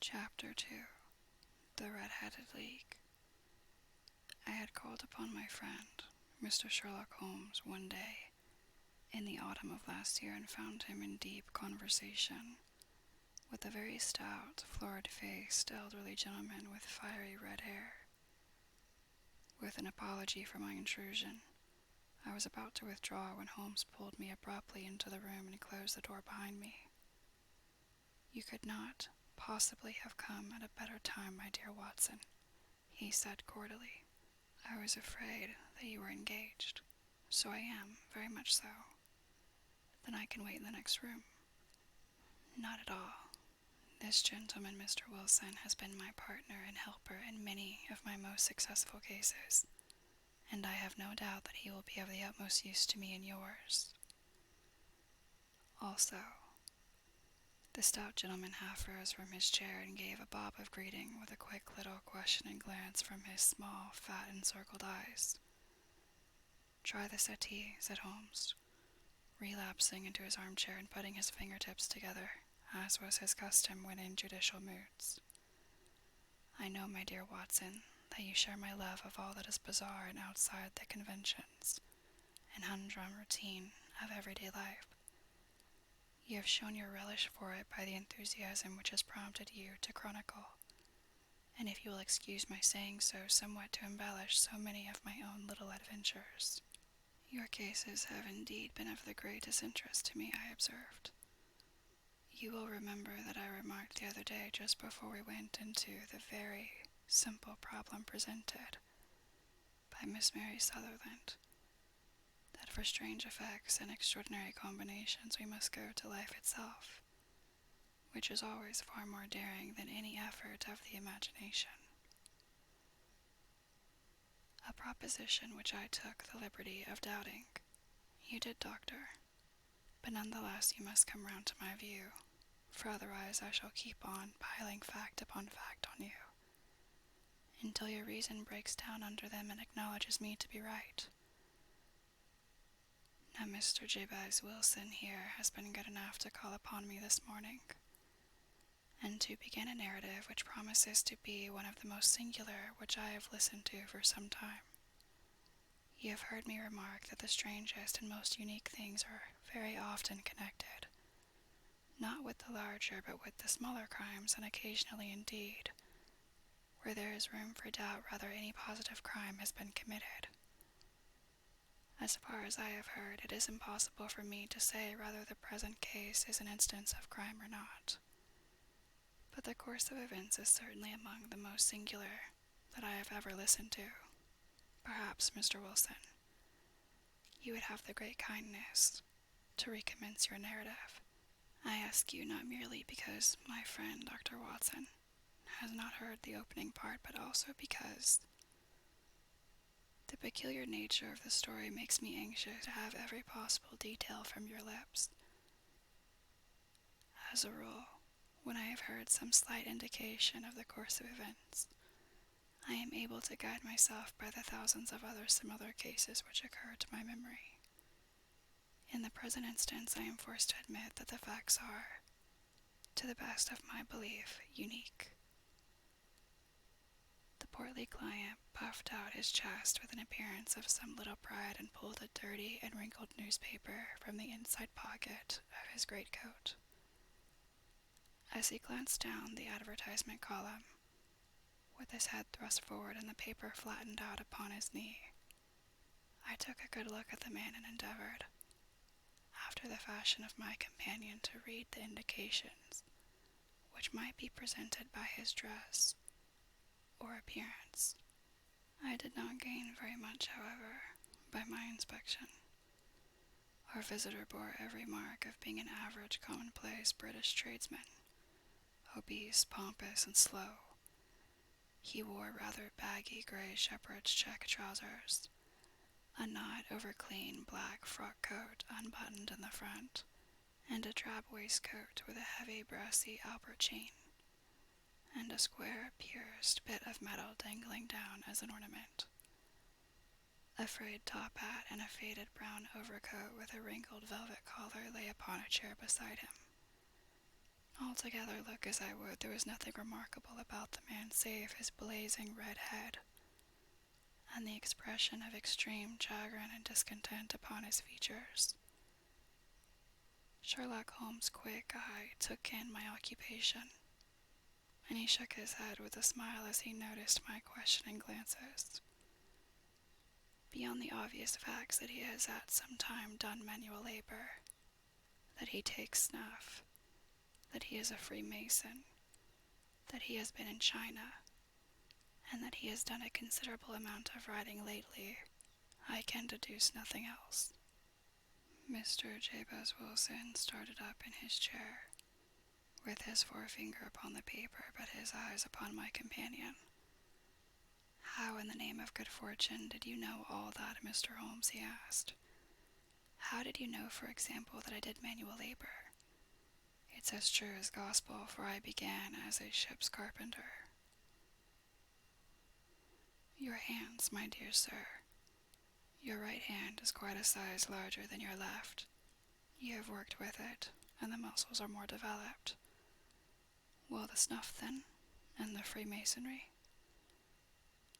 Chapter 2. The Red-Headed League. I had called upon my friend, Mr. Sherlock Holmes, one day in the autumn of last year and found him in deep conversation with a very stout, florid-faced, elderly gentleman with fiery red hair. With an apology for my intrusion, I was about to withdraw when Holmes pulled me abruptly into the room and closed the door behind me. "You could not possibly have come at a better time, my dear Watson," he said cordially. "I was afraid that you were engaged." "So I am, very much so." "Then I can wait in the next room." "Not at all. This gentleman, Mr. Wilson, has been my partner and helper in many of my most successful cases, and I have no doubt that he will be of the utmost use to me in yours. Also," the stout gentleman half rose from his chair and gave a bob of greeting with a quick little questioning glance from his small, fat, encircled eyes. "Try the settee," said Holmes, relapsing into his armchair and putting his fingertips together, as was his custom when in judicial moods. "I know, my dear Watson, that you share my love of all that is bizarre and outside the conventions and humdrum routine of everyday life. You have shown your relish for it by the enthusiasm which has prompted you to chronicle, and if you will excuse my saying so, somewhat to embellish so many of my own little adventures. Your cases have indeed been of the greatest interest to me," I observed. "You will remember that I remarked the other day, just before we went into the very simple problem presented by Miss Mary Sutherland, that for strange effects and extraordinary combinations we must go to life itself, which is always far more daring than any effort of the imagination. A proposition which I took the liberty of doubting. You did, Doctor, but nonetheless you must come round to my view, for otherwise I shall keep on piling fact upon fact on you, until your reason breaks down under them and acknowledges me to be right. Now Mr. Jabez Wilson here has been good enough to call upon me this morning, and to begin a narrative which promises to be one of the most singular which I have listened to for some time. You have heard me remark that the strangest and most unique things are very often connected, not with the larger but with the smaller crimes, and occasionally indeed, where there is room for doubt whether any positive crime has been committed. As far as I have heard, it is impossible for me to say whether the present case is an instance of crime or not. But the course of events is certainly among the most singular that I have ever listened to. Perhaps, Mr. Wilson, you would have the great kindness to recommence your narrative. I ask you not merely because my friend Dr. Watson has not heard the opening part, but also because the peculiar nature of the story makes me anxious to have every possible detail from your lips. As a rule, when I have heard some slight indication of the course of events, I am able to guide myself by the thousands of other similar cases which occur to my memory. In the present instance, I am forced to admit that the facts are, to the best of my belief, unique. The portly client puffed out his chest with an appearance of some little pride and pulled a dirty and wrinkled newspaper from the inside pocket of his greatcoat. As he glanced down the advertisement column, with his head thrust forward and the paper flattened out upon his knee, I took a good look at the man and endeavored, after the fashion of my companion, to read the indications which might be presented by his dress or appearance. I did not gain very much, however, by my inspection. Our visitor bore every mark of being an average, commonplace British tradesman, obese, pompous, and slow. He wore rather baggy gray shepherd's check trousers, a not over-clean black frock coat unbuttoned in the front, and a drab waistcoat with a heavy brassy Albert chain, and a square pierced bit of metal dangling down as an ornament. A frayed top hat and a faded brown overcoat with a wrinkled velvet collar lay upon a chair beside him. Altogether, look as I would, there was nothing remarkable about the man save his blazing red head, and the expression of extreme chagrin and discontent upon his features. Sherlock Holmes' quick eye took in my occupation, and he shook his head with a smile as he noticed my questioning glances. Beyond the obvious facts that he has at some time done manual labor, that he takes snuff, that he is a Freemason, that he has been in China, and that he has done a considerable amount of writing lately, I can deduce nothing else. Mr. Jabez Wilson started up in his chair, with his forefinger upon the paper but his eyes upon my companion. "How in the name of good fortune did you know all that, Mr. Holmes?" he asked. "How did you know, for example, that I did manual labor? It's as true as gospel, for I began as a ship's carpenter." "Your hands, my dear sir. Your right hand is quite a size larger than your left. You have worked with it, and the muscles are more developed. Well, the snuff, then, and the Freemasonry?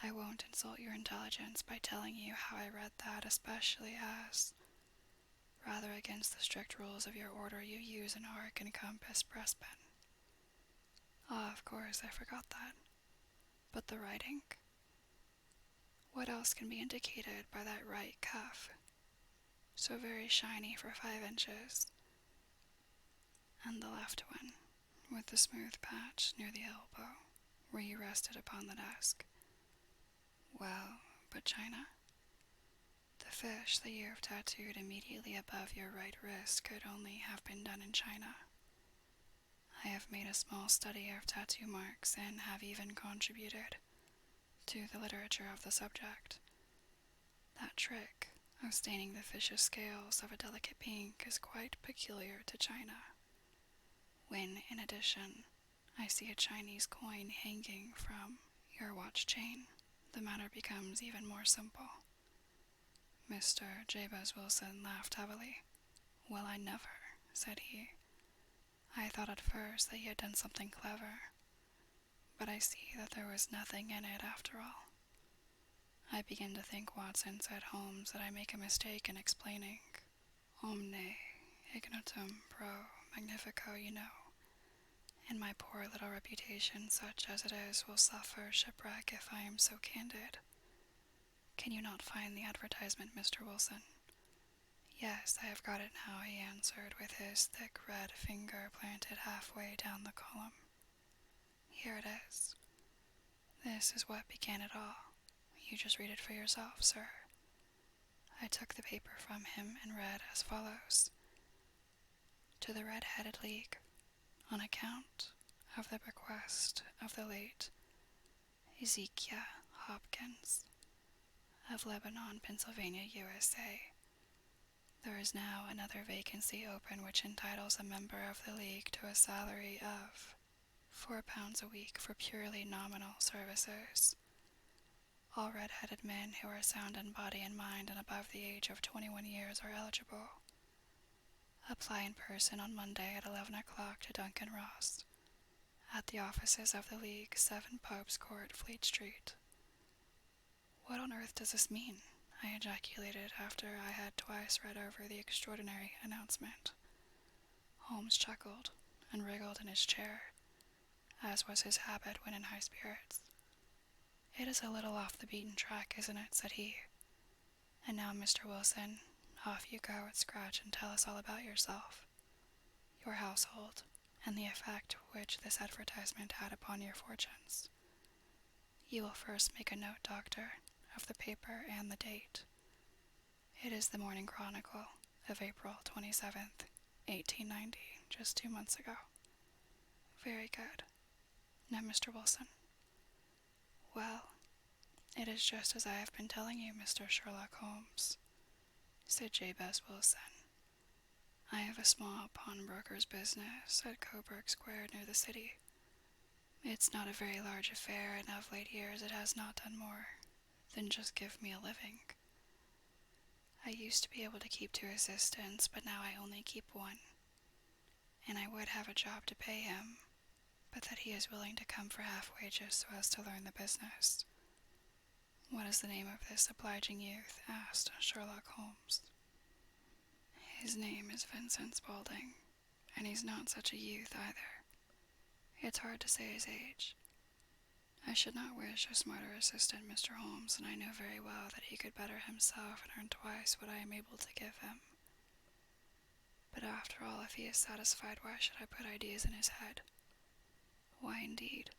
I won't insult your intelligence by telling you how I read that, especially as, rather against the strict rules of your order, you use an arc and compass breastpin. Ah, of course, I forgot that. But the writing? What else can be indicated by that right cuff, so very shiny for 5 inches, and the left one, with the smooth patch near the elbow, where you rested upon the desk? Well, but China? The fish that you have tattooed immediately above your right wrist could only have been done in China. I have made a small study of tattoo marks and have even contributed to the literature of the subject. That trick of staining the fish's scales of a delicate pink is quite peculiar to China. When, in addition, I see a Chinese coin hanging from your watch chain, the matter becomes even more simple." Mr. Jabez Wilson laughed heavily. "Well, I never," said he. "I thought at first that you had done something clever, but I see that there was nothing in it after all. I begin to think, Watson," said Holmes, "that I make a mistake in explaining. Omne ignotum pro magnifico, you know, and my poor little reputation, such as it is, will suffer shipwreck if I am so candid. Can you not find the advertisement, Mr. Wilson?" "Yes, I have got it now," he answered, with his thick red finger planted halfway down the column. "Here it is. This is what began it all. You just read it for yourself, sir." I took the paper from him and read as follows: "To the Red-Headed League, on account of the bequest of the late Ezekiah Hopkins, of Lebanon, Pennsylvania, USA, there is now another vacancy open which entitles a member of the League to a salary of £4 a week for purely nominal services. All red-headed men who are sound in body and mind and above the age of 21 years are eligible. Apply in person on Monday at 11 o'clock to Duncan Ross, at the offices of the League, 7 Pope's Court, Fleet Street." "What on earth does this mean?" I ejaculated after I had twice read over the extraordinary announcement. Holmes chuckled and wriggled in his chair, as was his habit when in high spirits. "It is a little off the beaten track, isn't it?" said he. "And now, Mr. Wilson, off you go at scratch and tell us all about yourself, your household, and the effect which this advertisement had upon your fortunes. You will first make a note, Doctor, of the paper and the date. It is the Morning Chronicle of April 27th, 1890, just 2 months ago." "Very good. Now, Mr. Wilson." "Well, it is just as I have been telling you, Mr. Sherlock Holmes," said Jabez Wilson. "I have a small pawnbroker's business at Coburg Square near the city. It's not a very large affair, and of late years it has not done more than just give me a living. I used to be able to keep 2 assistants, but now I only keep 1. and I would have a job to pay him, but that he is willing to come for half wages so as to learn the business. What is the name of this obliging youth? Asked Sherlock Holmes. His name is Vincent Spaulding, and he's not such a youth either. It's hard to say his age. I should not wish a smarter assistant, Mr. Holmes, and I know very well that he could better himself and earn twice what I am able to give him. But after all, if he is satisfied, why should I put ideas in his head? Why, indeed?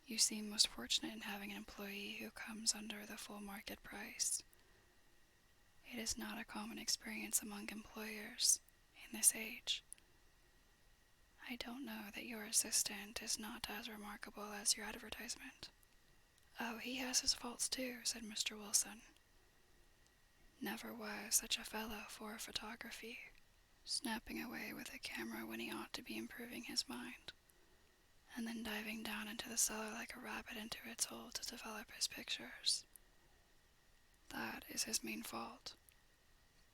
You seem most fortunate in having an employee who comes under the full market price. It is not a common experience among employers in this age. I don't know that your assistant is not as remarkable as your advertisement. Oh, he has his faults too, said Mr. Wilson. Never was such a fellow for photography, snapping away with a camera when he ought to be improving his mind, and then diving down into the cellar like a rabbit into its hole to develop his pictures. That is his main fault.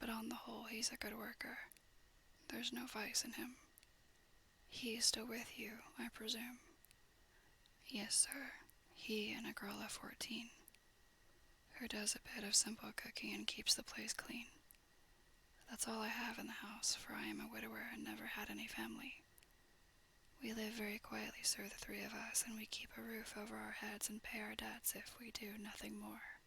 But on the whole, he's a good worker. There's no vice in him. He is still with you, I presume? Yes, sir. He and a girl of 14, who does a bit of simple cooking and keeps the place clean. That's all I have in the house, for I am a widower and never had any family. We live very quietly, sir, the three of us, and we keep a roof over our heads and pay our debts if we do nothing more.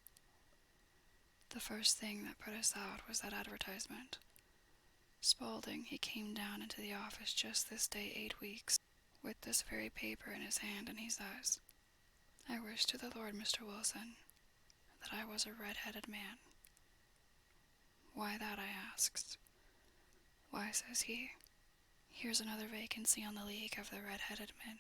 The first thing that put us out was that advertisement. Spaulding, he came down into the office just this day 8 weeks, with this very paper in his hand, and he says, I wish to the Lord, Mr. Wilson, that I was a red-headed man. Why that, I asked. Why, says he, here's another vacancy on the League of the Red-Headed Men.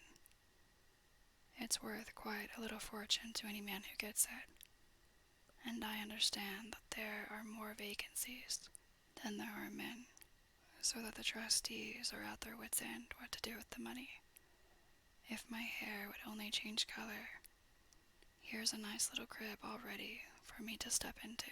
It's worth quite a little fortune to any man who gets it, and I understand that there are more vacancies than there are men, so that the trustees are at their wits' end what to do with the money. If my hair would only change color, here's a nice little crib all ready for me to step into.